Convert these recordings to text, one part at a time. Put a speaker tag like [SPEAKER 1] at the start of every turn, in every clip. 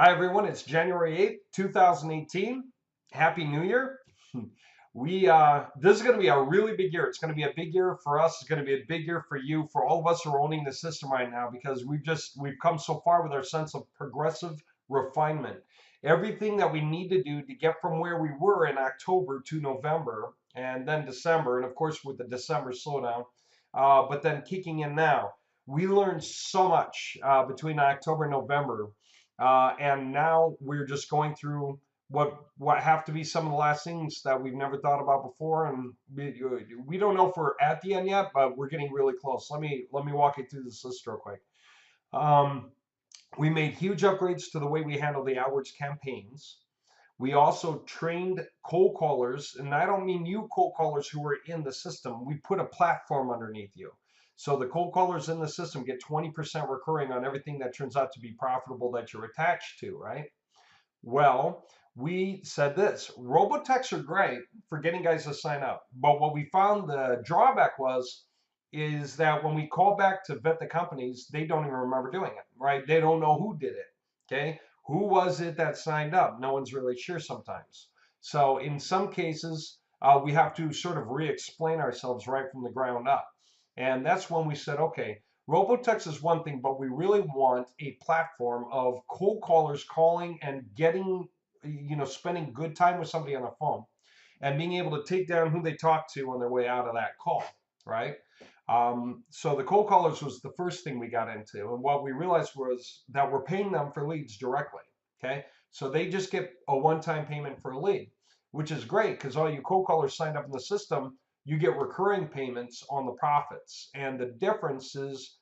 [SPEAKER 1] Hi everyone, it's January 8th, 2018. Happy New Year. This is going to be a really big year. It's going to be a big year for us. It's going to be a big year for you, for all of us who are owning the system right now, because we've come so far with our sense of progressive refinement. Everything that we need to do to get from where we were in October to November and then December, and of course with the December slowdown, but then kicking in now. We learned so much between October and November, and now we're just going through what have to be some of the last things that we've never thought about before, and we don't know if we're at the end yet, but we're getting really close. Let me walk you through this list real quick. Um, we made huge upgrades to the way we handle the AdWords campaigns. We also trained cold callers, and I don't mean you cold callers who are in the system. We put a platform underneath you. So the cold callers in the system get 20% recurring on everything that turns out to be profitable that you're attached to, right? Well, we said this, robotext are great for getting guys to sign up. But what we found the drawback is that when we call back to vet the companies, they don't even remember doing it, right? They don't know who did it, okay? Who was it that signed up? No one's really sure sometimes. So in some cases, we have to sort of re-explain ourselves right from the ground up. And that's when we said, okay, Robotext is one thing, but we really want a platform of cold callers calling and getting, spending good time with somebody on the phone and being able to take down who they talk to on their way out of that call, right? So the cold callers was the first thing we got into. And what we realized was that we're paying them for leads directly, okay? So they just get a one-time payment for a lead, which is great because all you cold callers signed up in the system, you get recurring payments on the profits. And the difference is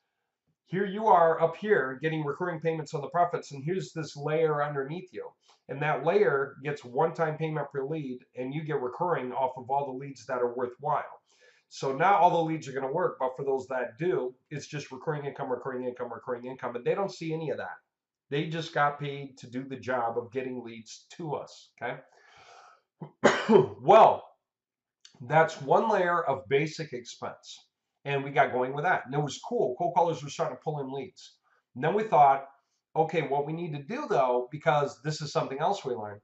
[SPEAKER 1] here you are up here getting recurring payments on the profits, and here's this layer underneath you. And that layer gets one-time payment per lead, and you get recurring off of all the leads that are worthwhile. So not all the leads are going to work, but for those that do, it's just recurring income, recurring income, recurring income, and they don't see any of that. They just got paid to do the job of getting leads to us, okay? Well, that's one layer of basic expense. And we got going with that. And it was cool. Cold callers were starting to pull in leads. And then we thought, okay, what we need to do though, because this is something else we learned,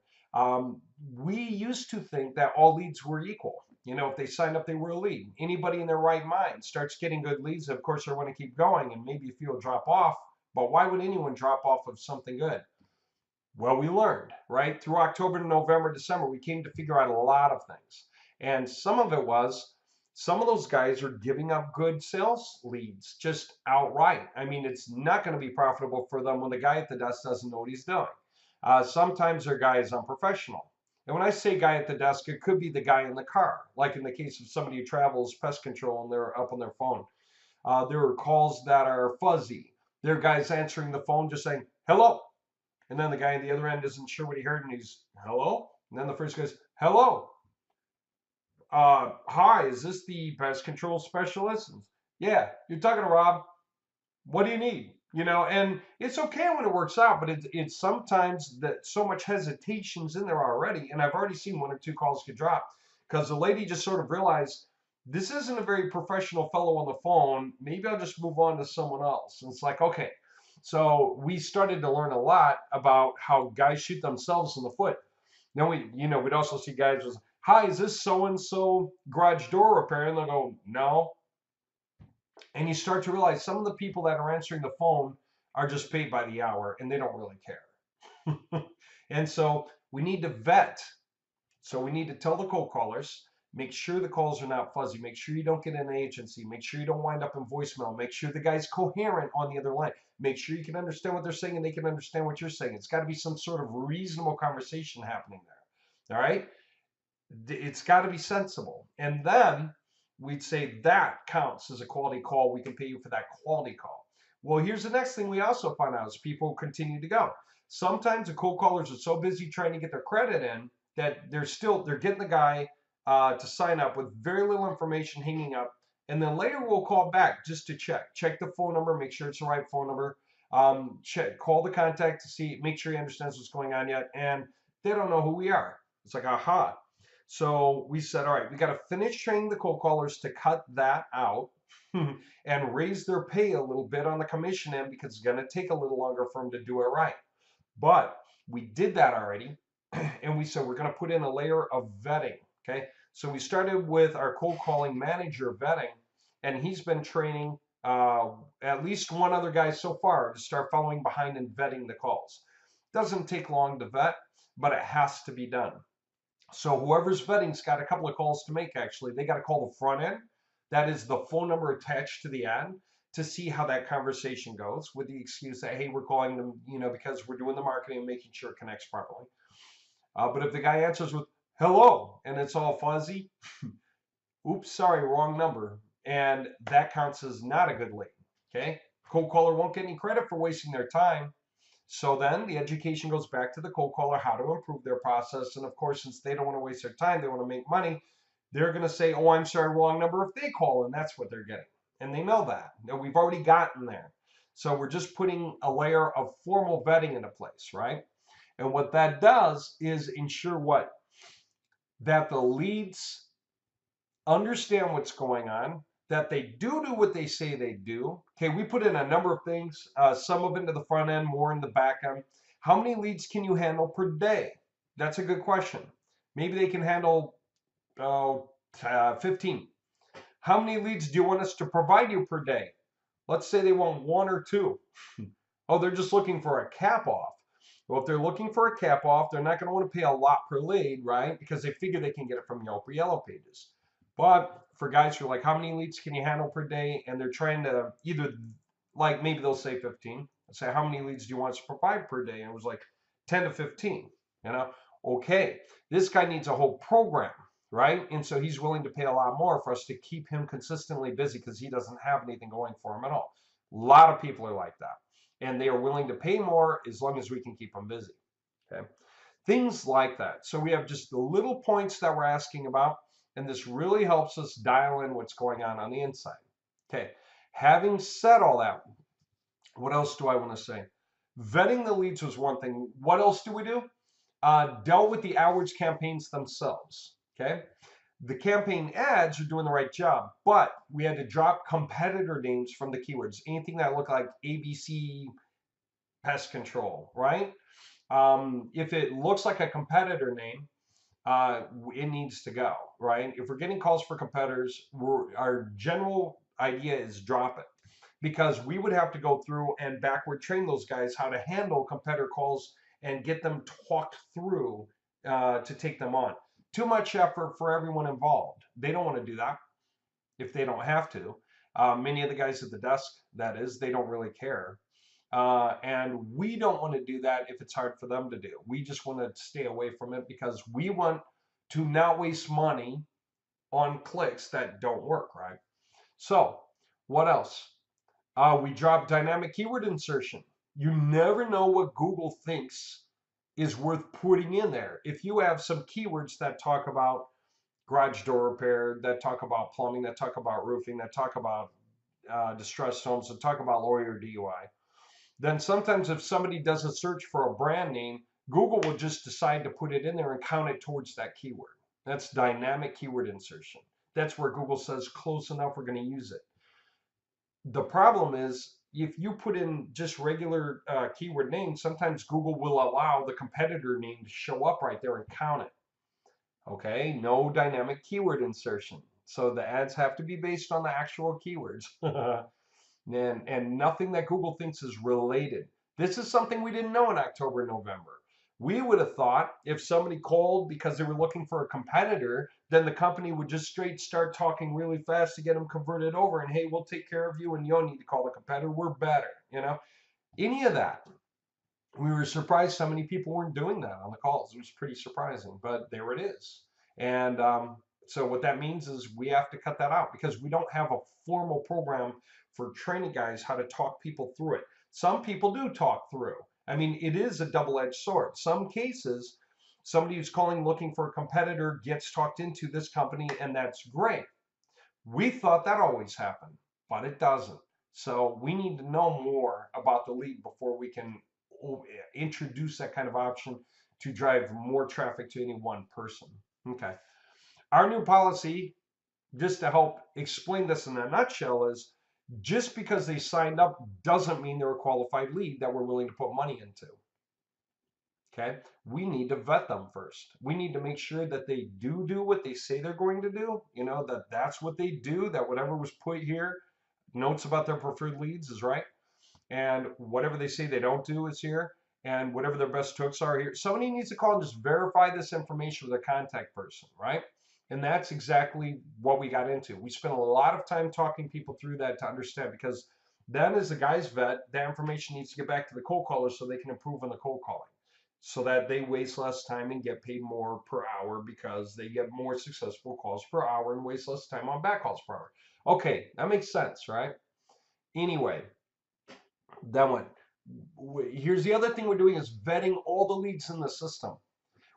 [SPEAKER 1] we used to think that all leads were equal. If they signed up, they were a lead. Anybody in their right mind starts getting good leads, of course, they want to keep going, and maybe a few will drop off. But why would anyone drop off of something good? Well, we learned, right? Through October to November, December, we came to figure out a lot of things. And some of it was some of those guys are giving up good sales leads just outright. I mean, it's not going to be profitable for them when the guy at the desk doesn't know what he's doing. Sometimes their guy is unprofessional. And when I say guy at the desk, it could be the guy in the car, like in the case of somebody who travels pest control and they're up on their phone. There are calls that are fuzzy. There are guys answering the phone just saying, hello. And then the guy on the other end isn't sure what he heard and he's, hello? And then the first goes, hello. Hi, is this the pest control specialist? Yeah, you're talking to Rob. What do you need? And it's okay when it works out, but it's sometimes that so much hesitation's in there already. And I've already seen one or two calls get dropped because the lady just sort of realized this isn't a very professional fellow on the phone. Maybe I'll just move on to someone else. And it's like, okay. So we started to learn a lot about how guys shoot themselves in the foot. Then we'd also see guys was, hi, is this so-and-so garage door repair? And they'll go, no. And you start to realize some of the people that are answering the phone are just paid by the hour and they don't really care. And so we need to vet. So we need to tell the cold callers, make sure the calls are not fuzzy, make sure you don't get an agency, make sure you don't wind up in voicemail, make sure the guy's coherent on the other line, make sure you can understand what they're saying and they can understand what you're saying. It's got to be some sort of reasonable conversation happening there. All right? It's got to be sensible. And then we'd say that counts as a quality call. We can pay you for that quality call. Well, here's the next thing we also find out is people continue to go. Sometimes the cold callers are so busy trying to get their credit in that they're getting the guy to sign up with very little information hanging up. And then later we'll call back just to check the phone number, make sure it's the right phone number, call the contact to see, make sure he understands what's going on yet. And they don't know who we are. It's like, aha. So we said, all right, we got to finish training the cold callers to cut that out and raise their pay a little bit on the commission end because it's going to take a little longer for them to do it right. But we did that already. And we said we're going to put in a layer of vetting. Okay. So we started with our cold calling manager vetting, and he's been training at least one other guy so far to start following behind and vetting the calls. Doesn't take long to vet, but it has to be done. So whoever's vetting's got a couple of calls to make, actually. They got to call the front end. That is the phone number attached to the ad, to see how that conversation goes, with the excuse that, hey, we're calling them, because we're doing the marketing and making sure it connects properly. But if the guy answers with hello and it's all fuzzy, oops, sorry, wrong number. And that counts as not a good lead. Okay. Cold caller won't get any credit for wasting their time. So then the education goes back to the cold caller, how to improve their process. And of course, since they don't want to waste their time, they want to make money, they're going to say, oh, I'm sorry, wrong number if they call, and that's what they're getting. And they know that. Now, we've already gotten there. So we're just putting a layer of formal vetting into place, right? And what that does is ensure what? That the leads understand what's going on, that they do what they say they do. Okay, we put in a number of things, some of it into the front end, more in the back end. How many leads can you handle per day? That's a good question. Maybe they can handle 15. How many leads do you want us to provide you per day? Let's say they want one or two. Oh, they're just looking for a cap off. Well, if they're looking for a cap off, they're not going to want to pay a lot per lead, right? Because they figure they can get it from Yelp or Yellow Pages. But for guys who are like, how many leads can you handle per day? And they're trying to either, like, maybe they'll say 15. I'll say, how many leads do you want us to provide per day? And it was like 10 to 15, Okay, this guy needs a whole program, right? And so he's willing to pay a lot more for us to keep him consistently busy because he doesn't have anything going for him at all. A lot of people are like that. And they are willing to pay more as long as we can keep them busy. Okay. Things like that. So we have just the little points that we're asking about, and this really helps us dial in what's going on the inside. Okay. Having said all that, what else do I want to say? Vetting the leads was one thing. What else do we do? Dealt with the AdWords campaigns themselves. Okay. The campaign ads are doing the right job, but we had to drop competitor names from the keywords. Anything that looked like ABC pest control, right? If it looks like a competitor name, it needs to go, right? If we're getting calls for competitors, our general idea is drop it, because we would have to go through and backward train those guys how to handle competitor calls and get them talked through to take them on. Too much effort for everyone involved. They don't want to do that if they don't have to. Many of the guys at the desk, that is, they don't really care. And we don't want to do that if it's hard for them to do. We just want to stay away from it because we want to not waste money on clicks that don't work, right? So, what else? We dropped dynamic keyword insertion. You never know what Google thinks is worth putting in there. If you have some keywords that talk about garage door repair, that talk about plumbing, that talk about roofing, that talk about distressed homes, that talk about lawyer DUI, then sometimes if somebody does a search for a brand name, Google will just decide to put it in there and count it towards that keyword. That's dynamic keyword insertion. That's where Google says close enough, we're going to use it. The problem is if you put in just regular keyword names, sometimes Google will allow the competitor name to show up right there and count it. Okay, no dynamic keyword insertion. So the ads have to be based on the actual keywords. and nothing that Google thinks is related. This is something we didn't know in October, November. We would have thought if somebody called because they were looking for a competitor, then the company would just straight start talking really fast to get them converted over. And hey, we'll take care of you, and you don't need to call the competitor. We're better, any of that. We were surprised so many people weren't doing that on the calls. It was pretty surprising, but there it is. And so what that means is we have to cut that out because we don't have a formal program for training guys how to talk people through it. Some people do talk through. I mean, it is a double-edged sword. Some cases, somebody who's calling looking for a competitor gets talked into this company, and that's great. We thought that always happened, but it doesn't. So we need to know more about the lead before we can introduce that kind of option to drive more traffic to any one person. Okay. Our new policy, just to help explain this in a nutshell, is just because they signed up doesn't mean they're a qualified lead that we're willing to put money into. Okay, we need to vet them first. We need to make sure that they do what they say they're going to do. You know, that that's what they do, that whatever was put here, notes about their preferred leads is right. And whatever they say they don't do is here. And whatever their best hooks are here. Somebody needs to call and just verify this information with a contact person, right? And that's exactly what we got into. We spent a lot of time talking people through that to understand, because then as the guy's vet, that information needs to get back to the cold callers so they can improve on the cold calling, so that they waste less time and get paid more per hour because they get more successful calls per hour and waste less time on back calls per hour. Okay, that makes sense, right? Anyway, then what? Here's the other thing we're doing is vetting all the leads in the system.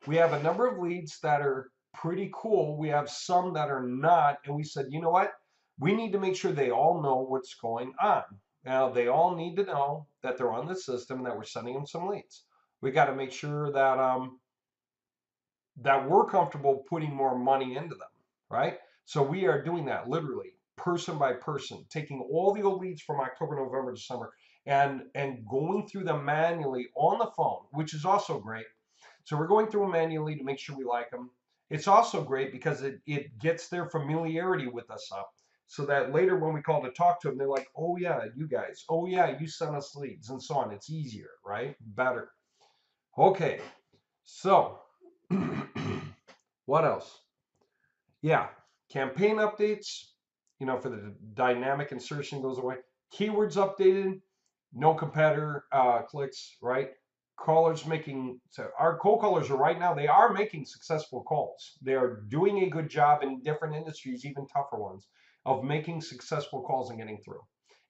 [SPEAKER 1] We have a number of leads that are pretty cool. We have some that are not. And we said, you know what? We need to make sure they all know what's going on. Now, they all need to know that they're on the system and that we're sending them some leads. We got to make sure that that we're comfortable putting more money into them, right? So we are doing that literally person by person, taking all the old leads from October, November, December, and going through them manually on the phone, which is also great. So we're going through them manually to make sure we like them. It's also great because it gets their familiarity with us up, so that later when we call to talk to them, they're like, oh yeah, you guys, oh yeah, you sent us leads, and so on. It's easier, right? Better. Okay, so what else? Yeah, campaign updates, you know, for the dynamic insertion goes away. Keywords updated, no competitor clicks, right? Callers making, so our cold callers are right now, they are making successful calls. They are doing a good job in different industries, even tougher ones, of making successful calls and getting through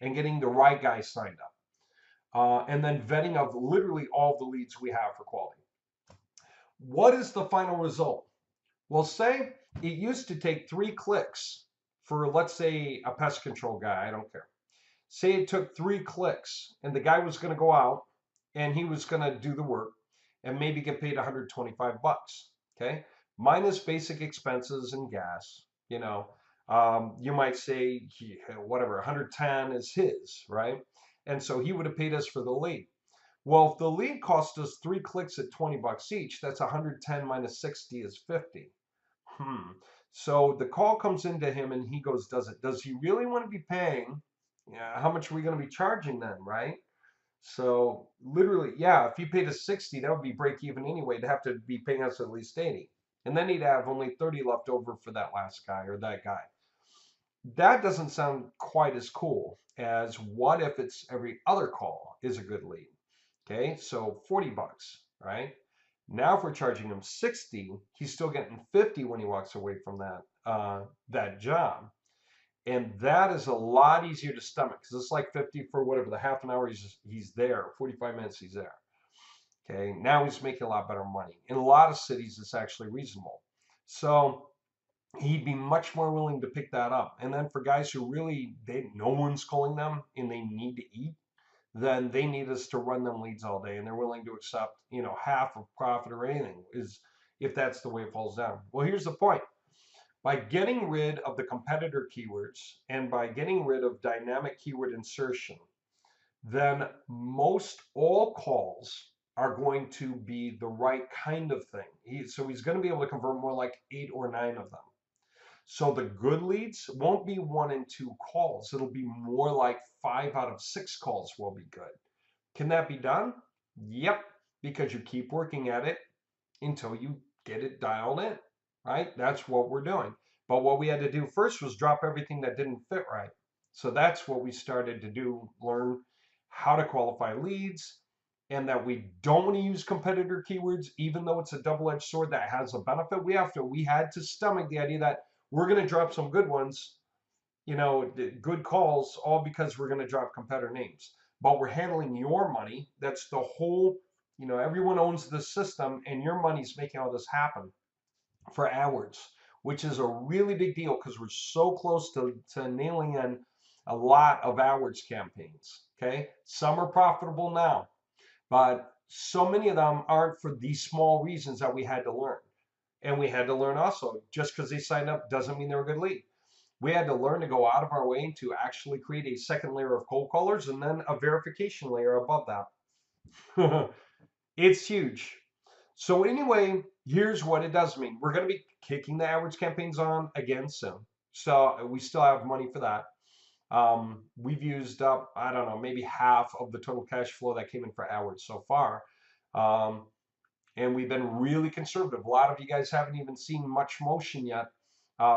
[SPEAKER 1] and getting the right guys signed up. And then vetting of literally all the leads we have for quality. What is the final result? Well, say it used to take 3 clicks for, let's say, a pest control guy. I don't care. Say it took 3 clicks and the guy was going to go out and he was going to do the work and maybe get paid 125 bucks. Okay. Minus basic expenses and gas, you know, you might say whatever, 110 is his, right? And so he would have paid us for the lead. Well, if the lead cost us 3 clicks at 20 bucks each, that's 110 minus 60 is 50. So the call comes into him and he goes, does he really want to be paying? Yeah, how much are we going to be charging then, right? So literally, yeah, if he paid us 60, that would be break even anyway. To have to be paying us at least 80. And then he'd have only 30 left over for that last guy or that guy. That doesn't sound quite as cool as what if it's every other call is a good lead. Okay, so 40 bucks, right? Now if we're charging him 60, he's still getting 50 when he walks away from that job. And that is a lot easier to stomach because it's like 50 for whatever, the half an hour he's there, 45 minutes he's there. Okay, now he's making a lot better money. In a lot of cities, it's actually reasonable. So he'd be much more willing to pick that up. And then for guys who really, no one's calling them and they need to eat, then they need us to run them leads all day, and they're willing to accept, you know, half of profit or anything, is if that's the way it falls down. Well, here's the point. By getting rid of the competitor keywords and by getting rid of dynamic keyword insertion, then most all calls are going to be the right kind of thing. So he's going to be able to convert more like 8 or 9 of them. So the good leads won't be 1 and 2 calls. It'll be more like 5 out of 6 calls will be good. Can that be done? Yep, because you keep working at it until you get it dialed in, right? That's what we're doing. But what we had to do first was drop everything that didn't fit right. So that's what we started to do, learn how to qualify leads, and that we don't want to use competitor keywords, even though it's a double-edged sword that has a benefit. We had to stomach the idea that we're going to drop some good ones, you know, good calls, all because we're going to drop competitor names. But we're handling your money. That's the whole, you know, everyone owns the system and your money's making all this happen for AdWords, which is a really big deal because we're so close to nailing in a lot of AdWords campaigns. Okay. Some are profitable now, but so many of them aren't for these small reasons that we had to learn. And we had to learn also, just because they signed up doesn't mean they're a good lead. We had to learn to go out of our way to actually create a second layer of cold callers and then a verification layer above that. It's huge. So anyway, here's what it does mean. We're going to be kicking the AdWords campaigns on again soon. So we still have money for that. We've used up, I don't know, maybe half of the total cash flow that came in for AdWords so far. And we've been really conservative. A lot of you guys haven't even seen much motion yet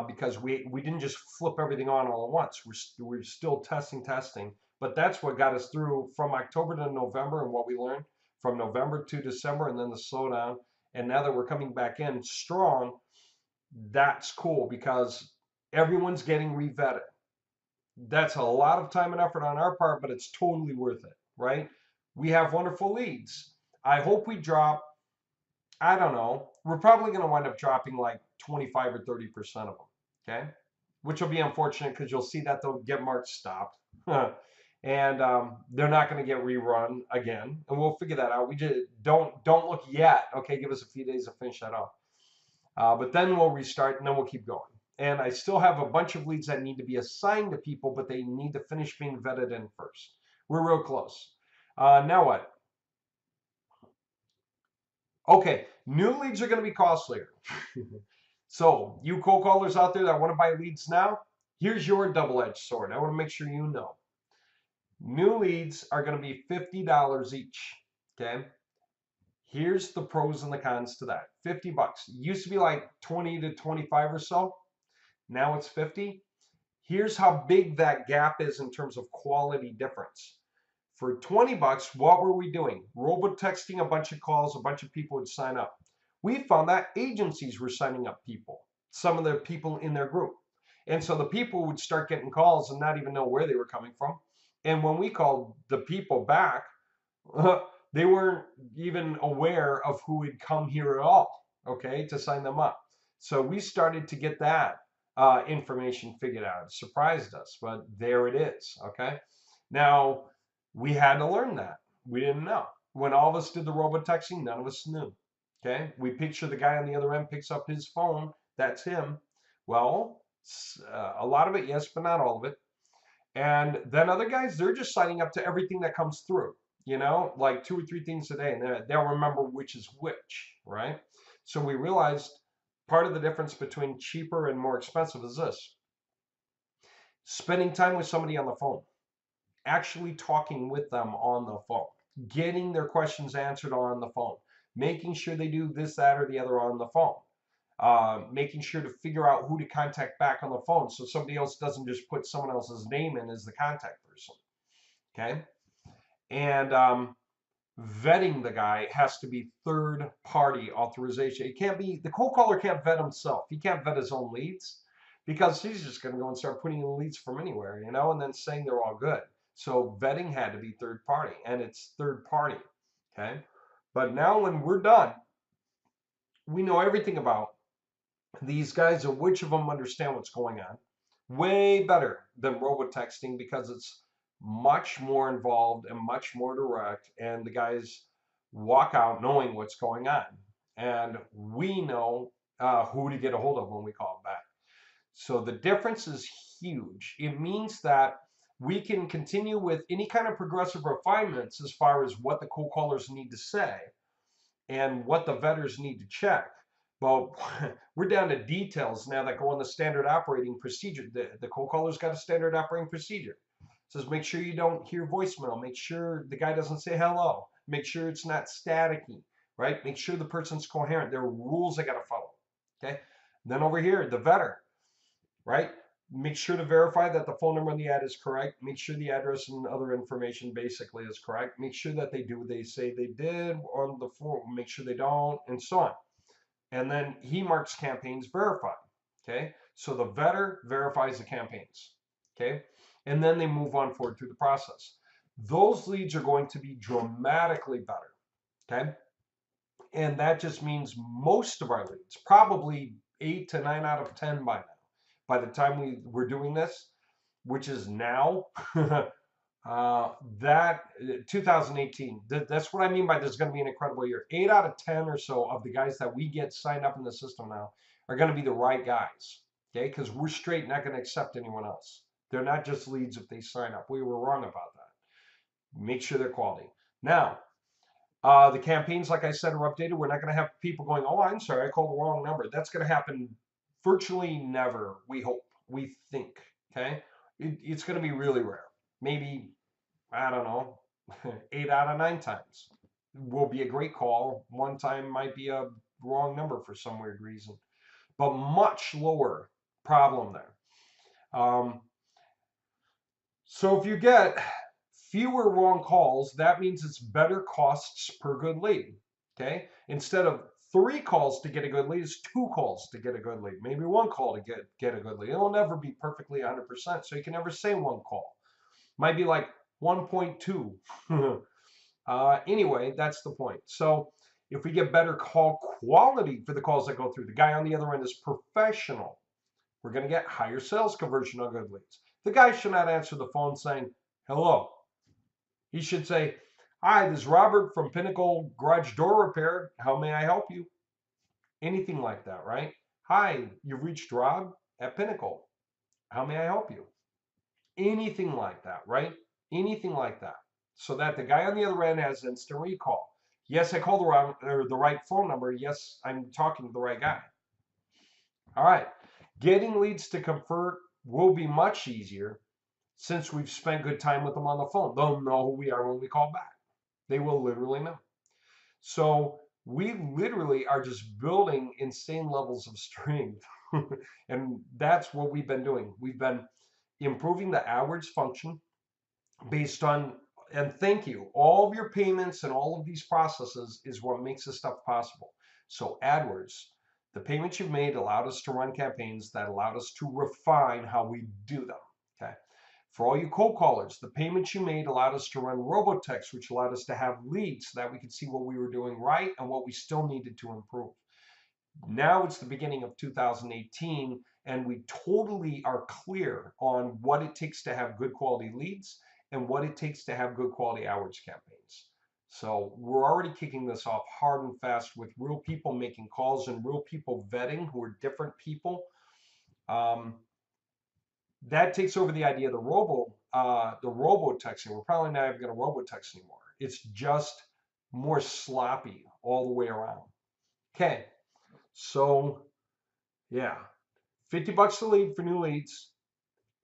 [SPEAKER 1] because we didn't just flip everything on all at once. We're still testing. But that's what got us through from October to November and what we learned from November to December and then the slowdown. And now that we're coming back in strong, that's cool because everyone's getting revetted. That's a lot of time and effort on our part, but it's totally worth it, right? We have wonderful leads. I hope we drop, I don't know, we're probably going to wind up dropping like 25 or 30% of them, okay? Which will be unfortunate because you'll see that they'll get marked stopped. And they're not going to get rerun again. And we'll figure that out. We just don't look yet, okay? Give us a few days to finish that off. But then we'll restart and then we'll keep going. And I still have a bunch of leads that need to be assigned to people, but they need to finish being vetted in first. We're real close. Now what? Okay, new leads are going to be costlier. So you cold callers out there that want to buy leads now, here's your double-edged sword. I want to make sure you know. New leads are going to be $50 each, okay? Here's the pros and the cons to that. 50 bucks. It used to be like 20 to 25 or so. Now it's 50. Here's how big that gap is in terms of quality difference. For 20 bucks, what were we doing? Robot texting a bunch of calls, a bunch of people would sign up. We found that agencies were signing up people, some of the people in their group. And so the people would start getting calls and not even know where they were coming from. And when we called the people back, they weren't even aware of who had come here at all, okay, to sign them up. So we started to get that information figured out. It surprised us, but there it is, okay? Now, we had to learn that. We didn't know. When all of us did the robot texting, none of us knew, okay? We picture the guy on the other end picks up his phone, that's him. Well, a lot of it, yes, but not all of it. And then other guys, they're just signing up to everything that comes through, you know, like 2 or 3 things a day, and they'll remember which is which, right? So we realized part of the difference between cheaper and more expensive is this: spending time with somebody on the phone, actually talking with them on the phone, getting their questions answered on the phone, making sure they do this, that, or the other on the phone. Making sure to figure out who to contact back on the phone so somebody else doesn't just put someone else's name in as the contact person, okay? And vetting the guy has to be third-party authorization. It can't be, the cold caller can't vet himself. He can't vet his own leads because he's just going to go and start putting in leads from anywhere, you know, and then saying they're all good. So vetting had to be third-party, and it's third-party, okay? But now when we're done, we know everything about these guys and which of them understand what's going on. Way better than robotexting because it's much more involved and much more direct, and the guys walk out knowing what's going on. And we know who to get a hold of when we call them back. So the difference is huge. It means that we can continue with any kind of progressive refinements as far as what the cold callers need to say and what the vetters need to check. But we're down to details now that go on the standard operating procedure. The cold caller's got a standard operating procedure. It says make sure you don't hear voicemail. Make sure the guy doesn't say hello. Make sure it's not staticky, right? Make sure the person's coherent. There are rules I got to follow, okay? Then over here, the vetter, right? Make sure to verify that the phone number on the ad is correct. Make sure the address and other information basically is correct. Make sure that they do what they say they did on the form. Make sure they don't, and so on. And then he marks campaigns verified, okay? So the vetter verifies the campaigns, okay? And then they move on forward through the process. Those leads are going to be dramatically better, okay? And that just means most of our leads, probably 8 to 9 out of 10 by now, by the time we're doing this, which is now, that 2018, that's what I mean by this is going to be an incredible year. 8 out of 10 or so of the guys that we get signed up in the system now are going to be the right guys, okay? Because we're straight not going to accept anyone else. They're not just leads if they sign up. We were wrong about that. Make sure they're quality. Now, The campaigns, like I said, are updated. We're not going to have people going, oh, I'm sorry, I called the wrong number. That's going to happen virtually never, we hope, we think, okay? It's going to be really rare. Maybe, I don't know, 8 out of 9 times will be a great call. One time might be a wrong number for some weird reason, but much lower problem there. So if you get fewer wrong calls, that means it's better costs per good lead. Okay, instead of 3 calls to get a good lead, it's 2 calls to get a good lead. Maybe 1 call to get a good lead. It'll never be perfectly 100%, so you can never say 1 call. Might be like 1.2. Anyway, that's the point. So if we get better call quality for the calls that go through, the guy on the other end is professional, we're going to get higher sales conversion on good leads. The guy should not answer the phone saying, hello. He should say, hi, this is Robert from Pinnacle Garage Door Repair. How may I help you? Anything like that, right? Hi, you've reached Rob at Pinnacle. How may I help you? Anything like that, right? Anything like that. So that the guy on the other end has instant recall. Yes, I called the right phone number. Yes, I'm talking to the right guy. All right. Getting leads to convert will be much easier since we've spent good time with them on the phone. They'll know who we are when we call back. They will literally know. So we literally are just building insane levels of strength. And that's what we've been doing. We've been improving the AdWords function based on, and thank you, all of your payments and all of these processes is what makes this stuff possible. So AdWords, the payments you've made allowed us to run campaigns that allowed us to refine how we do them. Okay. For all you cold callers, the payments you made allowed us to run robotext, which allowed us to have leads so that we could see what we were doing right and what we still needed to improve. Now it's the beginning of 2018, and we totally are clear on what it takes to have good quality leads and what it takes to have good quality AdWords campaigns. So we're already kicking this off hard and fast with real people making calls and real people vetting who are different people. That takes over the idea of the robo texting. We're probably not even going to robo text anymore. It's just more sloppy all the way around. Okay, so yeah, $50 a lead for new leads,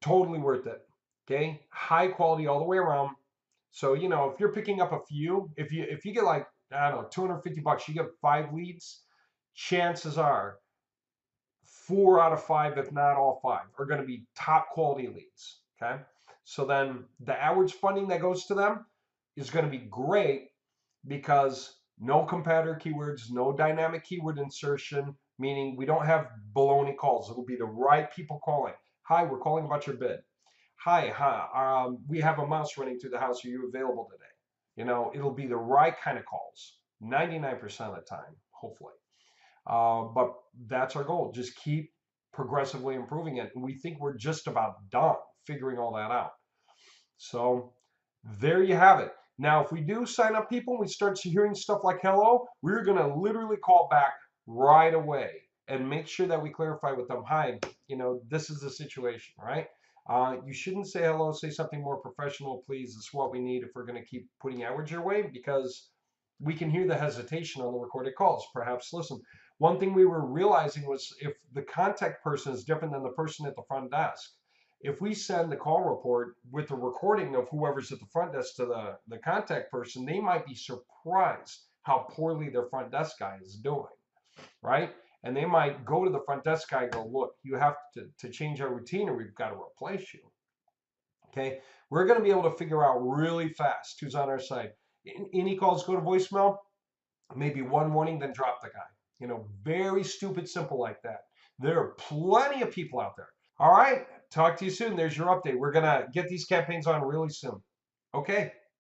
[SPEAKER 1] totally worth it. Okay, high quality all the way around. So you know, if you're picking up a few, if you get like, I don't know, $250, you get 5 leads, chances are 4 out of 5, if not all 5, are going to be top quality leads. Okay, so then the AdWords funding that goes to them is going to be great because no competitor keywords, no dynamic keyword insertion, meaning we don't have baloney calls. It'll be the right people calling. Hi, we're calling about your bid. Hi, we have a mouse running through the house. Are you available today? You know, it'll be the right kind of calls 99% of the time, hopefully. But that's our goal. Just keep progressively improving it. And we think we're just about done figuring all that out. So there you have it. Now, if we do sign up people and we start hearing stuff like hello, we're going to literally call back right away and make sure that we clarify with them, hi, you know, this is the situation, right? You shouldn't say hello, say something more professional, please. This is what we need if we're going to keep putting AdWords your way, because we can hear the hesitation on the recorded calls. Perhaps, listen, one thing we were realizing was if the contact person is different than the person at the front desk, if we send the call report with a recording of whoever's at the front desk to the contact person, they might be surprised how poorly their front desk guy is doing, right? And they might go to the front desk guy and go, look, you have to change our routine or we've got to replace you. Okay, we're going to be able to figure out really fast who's on our side. Any calls go to voicemail, maybe one warning, then drop the guy. You know, very stupid, simple like that. There are plenty of people out there. All right, talk to you soon. There's your update. We're going to get these campaigns on really soon. Okay.